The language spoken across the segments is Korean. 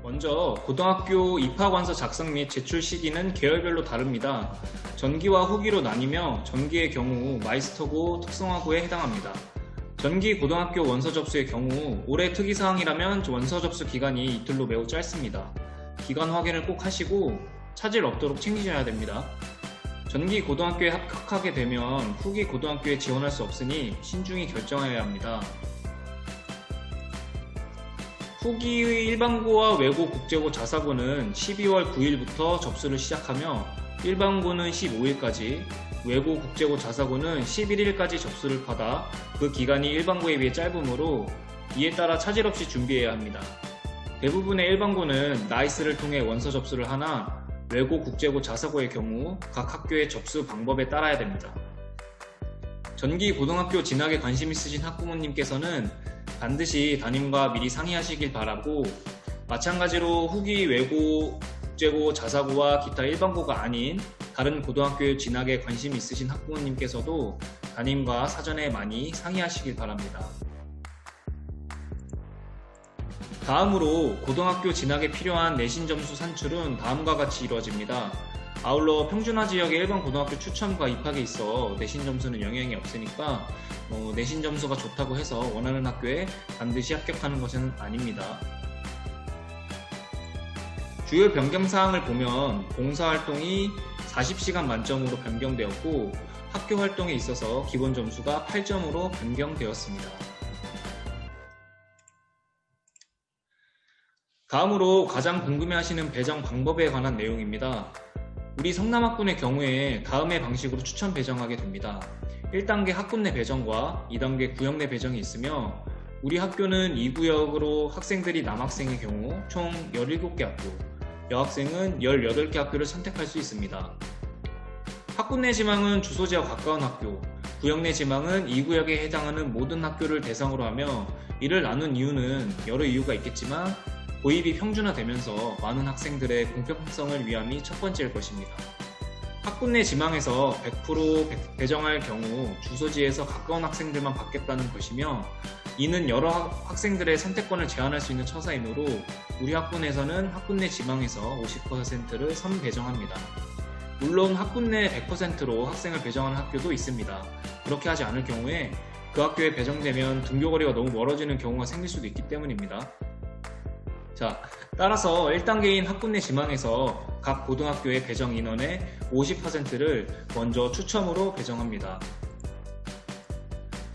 먼저 고등학교 입학원서 작성 및 제출 시기는 계열별로 다릅니다. 전기와 후기로 나뉘며 전기의 경우 마이스터고 특성화고에 해당합니다. 전기 고등학교 원서 접수의 경우 올해 특이사항이라면 원서 접수 기간이 이틀로 매우 짧습니다. 기간 확인을 꼭 하시고 차질 없도록 챙기셔야 됩니다. 전기 고등학교에 합격하게 되면 후기 고등학교에 지원할 수 없으니 신중히 결정해야 합니다. 후기의 일반고와 외고 국제고 자사고는 12월 9일부터 접수를 시작하며 일반고는 15일까지, 외고 국제고 자사고는 11일까지 접수를 받아 그 기간이 일반고에 비해 짧으므로 이에 따라 차질 없이 준비해야 합니다. 대부분의 일반고는 나이스를 통해 원서 접수를 하나 외고 국제고 자사고의 경우 각 학교의 접수 방법에 따라야 됩니다. 전기 고등학교 진학에 관심 있으신 학부모님께서는 반드시 담임과 미리 상의하시길 바라고, 마찬가지로 후기 외고 국제고 자사고와 기타 일반고가 아닌 다른 고등학교 진학에 관심 있으신 학부모님께서도 담임과 사전에 많이 상의하시길 바랍니다. 다음으로 고등학교 진학에 필요한 내신 점수 산출은 다음과 같이 이루어집니다. 아울러 평준화 지역의 일반 고등학교 추천과 입학에 있어 내신 점수는 영향이 없으니까 내신 점수가 좋다고 해서 원하는 학교에 반드시 합격하는 것은 아닙니다. 주요 변경사항을 보면 봉사활동이 40시간 만점으로 변경되었고 학교 활동에 있어서 기본 점수가 8점으로 변경되었습니다. 다음으로 가장 궁금해하시는 배정 방법에 관한 내용입니다. 우리 성남학군의 경우에 다음의 방식으로 추천 배정하게 됩니다. 1단계 학군 내 배정과 2단계 구역 내 배정이 있으며 우리 학교는 2구역으로 학생들이 남학생의 경우 총 17개 학교, 여학생은 18개 학교를 선택할 수 있습니다. 학군 내 지망은 주소지와 가까운 학교, 구역 내 지망은 2구역에 해당하는 모든 학교를 대상으로 하며 이를 나눈 이유는 여러 이유가 있겠지만 도입이 평준화되면서 많은 학생들의 공평성을 위함이 첫 번째일 것입니다. 학군 내 지망에서 100% 배정할 경우 주소지에서 가까운 학생들만 받겠다는 것이며 이는 여러 학생들의 선택권을 제한할 수 있는 처사이므로 우리 학군에서는 학군 내 지망에서 50%를 선배정합니다. 물론 학군 내 100%로 학생을 배정하는 학교도 있습니다. 그렇게 하지 않을 경우에 그 학교에 배정되면 등교거리가 너무 멀어지는 경우가 생길 수도 있기 때문입니다. 자, 따라서 1단계인 학군 내 지망에서 각 고등학교의 배정 인원의 50%를 먼저 추첨으로 배정합니다.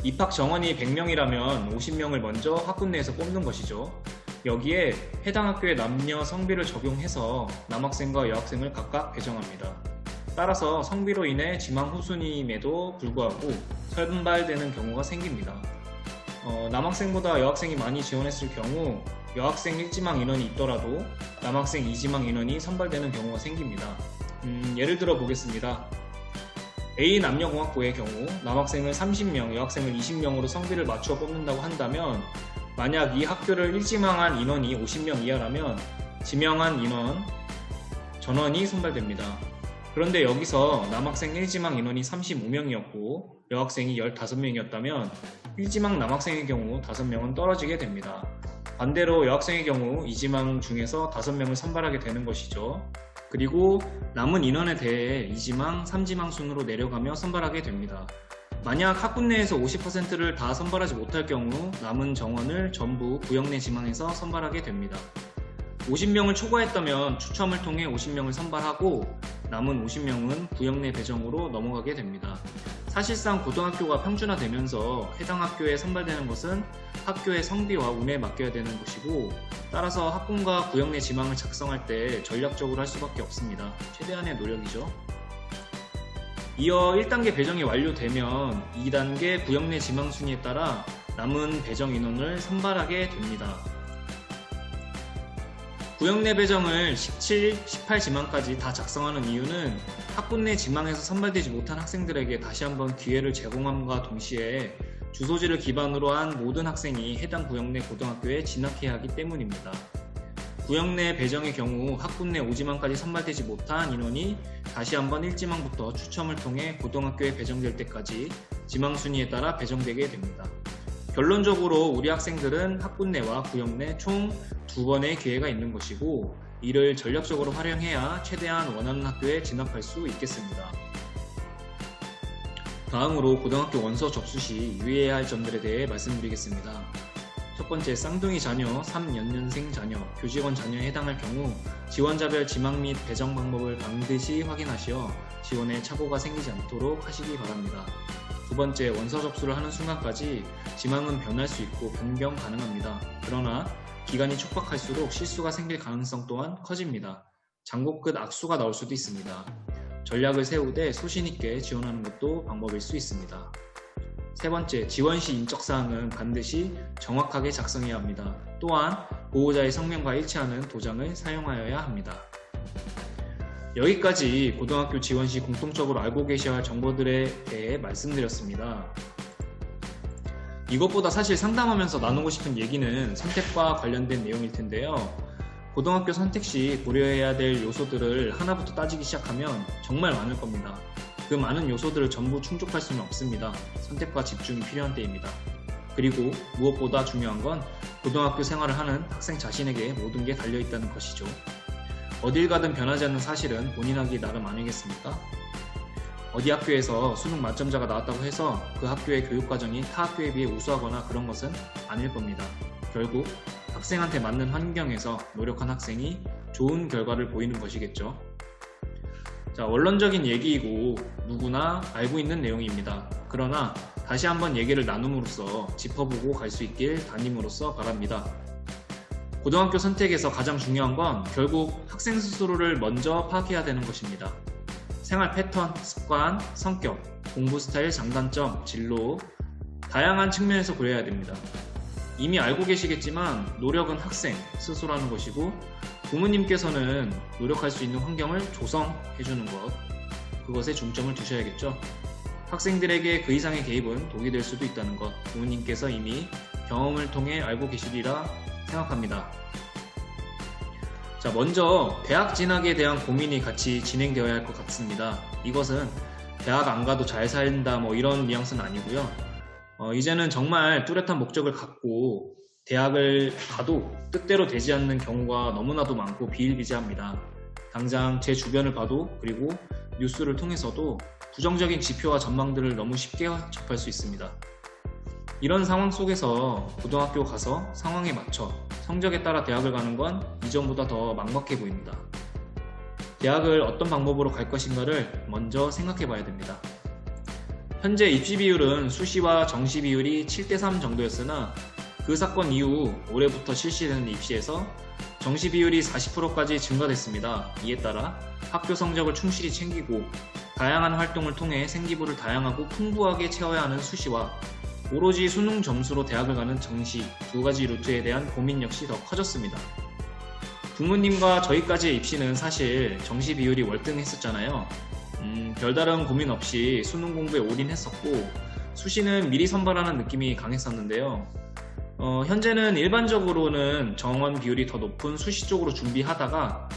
입학 정원이 100명이라면 50명을 먼저 학군 내에서 뽑는 것이죠. 여기에 해당 학교의 남녀 성비를 적용해서 남학생과 여학생을 각각 배정합니다. 따라서 성비로 인해 지망 후순임에도 불구하고 선발되는 경우가 생깁니다. 남학생보다 여학생이 많이 지원했을 경우 여학생 1지망 인원이 있더라도 남학생 2지망 인원이 선발되는 경우가 생깁니다. 예를 들어 보겠습니다. A 남녀공학부의 경우 남학생을 30명, 여학생을 20명으로 성비를 맞추어 뽑는다고 한다면 만약 이 학교를 1지망한 인원이 50명 이하라면 지명한 인원 전원이 선발됩니다. 그런데 여기서 남학생 1지망 인원이 35명이었고 여학생이 15명이었다면 1지망 남학생의 경우 5명은 떨어지게 됩니다. 반대로 여학생의 경우 2지망 중에서 5명을 선발하게 되는 것이죠. 그리고 남은 인원에 대해 2지망, 3지망 순으로 내려가며 선발하게 됩니다. 만약 학군 내에서 50%를 다 선발하지 못할 경우 남은 정원을 전부 구역 내 지망에서 선발하게 됩니다. 50명을 초과했다면 추첨을 통해 50명을 선발하고 남은 50명은 구역 내 배정으로 넘어가게 됩니다. 사실상 고등학교가 평준화되면서 해당 학교에 선발되는 것은 학교의 성비와 운에 맡겨야 되는 것이고 따라서 학군과 구역 내 지망을 작성할 때 전략적으로 할 수밖에 없습니다. 최대한의 노력이죠. 이어 1단계 배정이 완료되면 2단계 구역 내 지망 순위에 따라 남은 배정 인원을 선발하게 됩니다. 구역 내 배정을 17, 18지망까지 다 작성하는 이유는 학군 내 지망에서 선발되지 못한 학생들에게 다시 한번 기회를 제공함과 동시에 주소지를 기반으로 한 모든 학생이 해당 구역 내 고등학교에 진학해야 하기 때문입니다. 구역 내 배정의 경우 학군 내 5지망까지 선발되지 못한 인원이 다시 한번 1지망부터 추첨을 통해 고등학교에 배정될 때까지 지망 순위에 따라 배정되게 됩니다. 결론적으로 우리 학생들은 학군 내와 구역 내 총 2번의 기회가 있는 것이고, 이를 전략적으로 활용해야 최대한 원하는 학교에 진학할 수 있겠습니다. 다음으로 고등학교 원서 접수 시 유의해야 할 점들에 대해 말씀드리겠습니다. 첫 번째, 쌍둥이 자녀, 3연년생 자녀, 교직원 자녀에 해당할 경우 지원자별 지망 및 배정 방법을 반드시 확인하시어 지원에 착오가 생기지 않도록 하시기 바랍니다. 두 번째, 원서 접수를 하는 순간까지 지망은 변할 수 있고 변경 가능합니다. 그러나 기간이 촉박할수록 실수가 생길 가능성 또한 커집니다. 장고 끝 악수가 나올 수도 있습니다. 전략을 세우되 소신 있게 지원하는 것도 방법일 수 있습니다. 세 번째, 지원 시 인적사항은 반드시 정확하게 작성해야 합니다. 또한 보호자의 성명과 일치하는 도장을 사용하여야 합니다. 여기까지 고등학교 지원 시 공통적으로 알고 계셔야 할 정보들에 대해 말씀드렸습니다. 이것보다 사실 상담하면서 나누고 싶은 얘기는 선택과 관련된 내용일 텐데요. 고등학교 선택 시 고려해야 될 요소들을 하나부터 따지기 시작하면 정말 많을 겁니다. 그 많은 요소들을 전부 충족할 수는 없습니다. 선택과 집중이 필요한 때입니다. 그리고 무엇보다 중요한 건 고등학교 생활을 하는 학생 자신에게 모든 게 달려있다는 것이죠. 어딜 가든 변하지 않는 사실은 본인하기 나름 아니겠습니까? 어디 학교에서 수능 만점자가 나왔다고 해서 그 학교의 교육과정이 타 학교에 비해 우수하거나 그런 것은 아닐 겁니다. 결국 학생한테 맞는 환경에서 노력한 학생이 좋은 결과를 보이는 것이겠죠. 자, 원론적인 얘기이고 누구나 알고 있는 내용입니다. 그러나 다시 한번 얘기를 나눔으로써 짚어보고 갈 수 있길 담임으로써 바랍니다. 고등학교 선택에서 가장 중요한 건 결국 학생 스스로를 먼저 파악해야 되는 것입니다. 생활 패턴, 습관, 성격, 공부 스타일, 장단점, 진로, 다양한 측면에서 고려해야 됩니다. 이미 알고 계시겠지만 노력은 학생 스스로 하는 것이고 부모님께서는 노력할 수 있는 환경을 조성해주는 것, 그것에 중점을 두셔야겠죠. 학생들에게 그 이상의 개입은 독이 될 수도 있다는 것, 부모님께서 이미 경험을 통해 알고 계시리라 생각합니다. 자, 먼저 대학 진학에 대한 고민이 같이 진행되어야 할 것 같습니다. 이것은 대학 안 가도 잘 살다 이런 뉘앙스는 아니고요. 이제는 정말 뚜렷한 목적을 갖고 대학을 가도 뜻대로 되지 않는 경우가 너무나도 많고 비일비재합니다. 당장 제 주변을 봐도, 그리고 뉴스를 통해서도 부정적인 지표와 전망들을 너무 쉽게 접할 수 있습니다. 이런 상황 속에서 고등학교 가서 상황에 맞춰 성적에 따라 대학을 가는 건 이전보다 더 막막해 보입니다. 대학을 어떤 방법으로 갈 것인가를 먼저 생각해 봐야 됩니다. 현재 입시 비율은 수시와 정시 비율이 7:3 정도였으나 그 사건 이후 올해부터 실시되는 입시에서 정시 비율이 40%까지 증가됐습니다. 이에 따라 학교 성적을 충실히 챙기고 다양한 활동을 통해 생기부를 다양하고 풍부하게 채워야 하는 수시와 오로지 수능 점수로 대학을 가는 정시 두 가지 루트에 대한 고민 역시 더 커졌습니다. 부모님과 저희까지의 입시는 사실 정시 비율이 월등했었잖아요. 별다른 고민 없이 수능 공부에 올인했었고 수시는 미리 선발하는 느낌이 강했었는데요. 현재는 일반적으로는 정원 비율이 더 높은 수시 쪽으로 준비하다가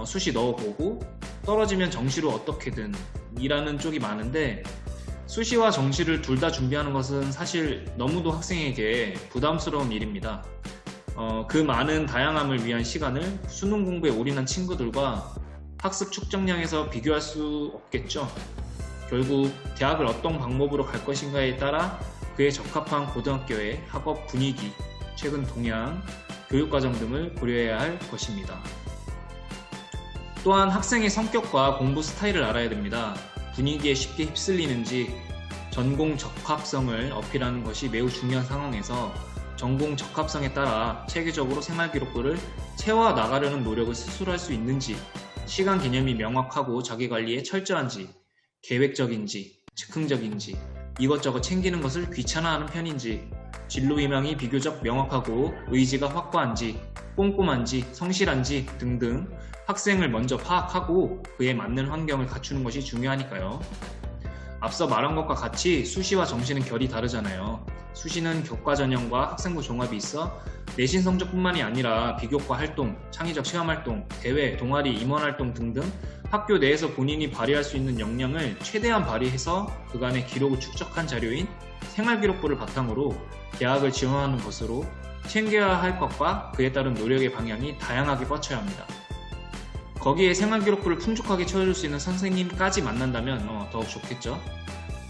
수시 넣어보고 떨어지면 정시로 어떻게든 일하는 쪽이 많은데, 수시와 정시를 둘 다 준비하는 것은 사실 너무도 학생에게 부담스러운 일입니다. 그 많은 다양함을 위한 시간을 수능 공부에 올인한 친구들과 학습 축적량에서 비교할 수 없겠죠. 결국 대학을 어떤 방법으로 갈 것인가에 따라 그에 적합한 고등학교의 학업 분위기, 최근 동향, 교육과정 등을 고려해야 할 것입니다. 또한 학생의 성격과 공부 스타일을 알아야 됩니다. 분위기에 쉽게 휩쓸리는지 전공 적합성을 어필하는 것이 매우 중요한 상황에서 전공 적합성에 따라 체계적으로 생활기록부를 채워 나가려는 노력을 스스로 할 수 있는지, 시간 개념이 명확하고 자기관리에 철저한지, 계획적인지, 즉흥적인지, 이것저것 챙기는 것을 귀찮아하는 편인지, 진로 희망이 비교적 명확하고 의지가 확고한지, 꼼꼼한지, 성실한지 등등 학생을 먼저 파악하고 그에 맞는 환경을 갖추는 것이 중요하니까요. 앞서 말한 것과 같이 수시와 정시는 결이 다르잖아요. 수시는 교과 전형과 학생부 종합이 있어 내신 성적뿐만이 아니라 비교과 활동, 창의적 체험활동, 대회, 동아리, 임원활동 등등 학교 내에서 본인이 발휘할 수 있는 역량을 최대한 발휘해서 그간의 기록을 축적한 자료인 생활기록부를 바탕으로 대학을 지원하는 것으로 챙겨야 할 것과 그에 따른 노력의 방향이 다양하게 뻗쳐야 합니다. 거기에 생활기록부를 풍족하게 채워줄 수 있는 선생님까지 만난다면 더욱 좋겠죠.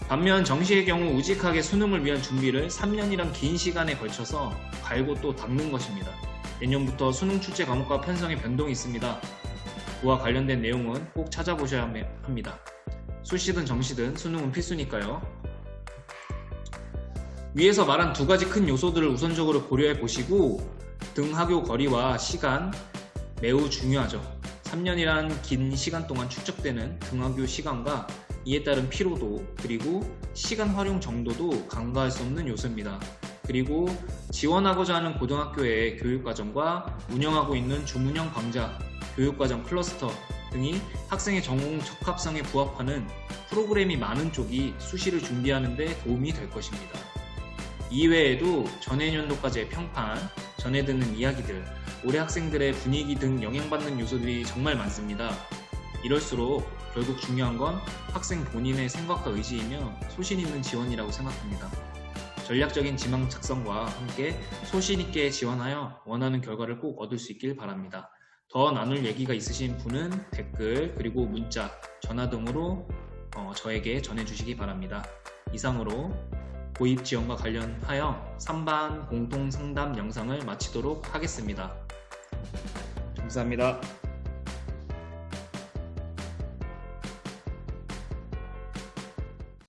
반면 정시의 경우 우직하게 수능을 위한 준비를 3년이란 긴 시간에 걸쳐서 갈고 또 닦는 것입니다. 내년부터 수능 출제 과목과 편성에 변동이 있습니다. 그와 관련된 내용은 꼭 찾아보셔야 합니다. 수시든 정시든 수능은 필수니까요. 위에서 말한 두 가지 큰 요소들을 우선적으로 고려해 보시고 등하교 거리와 시간 매우 중요하죠. 3년이란 긴 시간 동안 축적되는 등하교 시간과 이에 따른 피로도 그리고 시간 활용 정도도 간과할 수 없는 요소입니다. 그리고 지원하고자 하는 고등학교의 교육과정과 운영하고 있는 주문형 강좌, 교육과정 클러스터 등이 학생의 전공 적합성에 부합하는 프로그램이 많은 쪽이 수시를 준비하는 데 도움이 될 것입니다. 이외에도 전해년도까지의 평판, 전해 듣는 이야기들, 올해 학생들의 분위기 등 영향받는 요소들이 정말 많습니다. 이럴수록 결국 중요한 건 학생 본인의 생각과 의지이며 소신 있는 지원이라고 생각합니다. 전략적인 지망 작성과 함께 소신 있게 지원하여 원하는 결과를 꼭 얻을 수 있길 바랍니다. 더 나눌 얘기가 있으신 분은 댓글 그리고 문자, 전화 등으로 저에게 전해주시기 바랍니다. 이상으로 고입 지원과 관련하여 3반 공동상담 영상을 마치도록 하겠습니다. 감사합니다.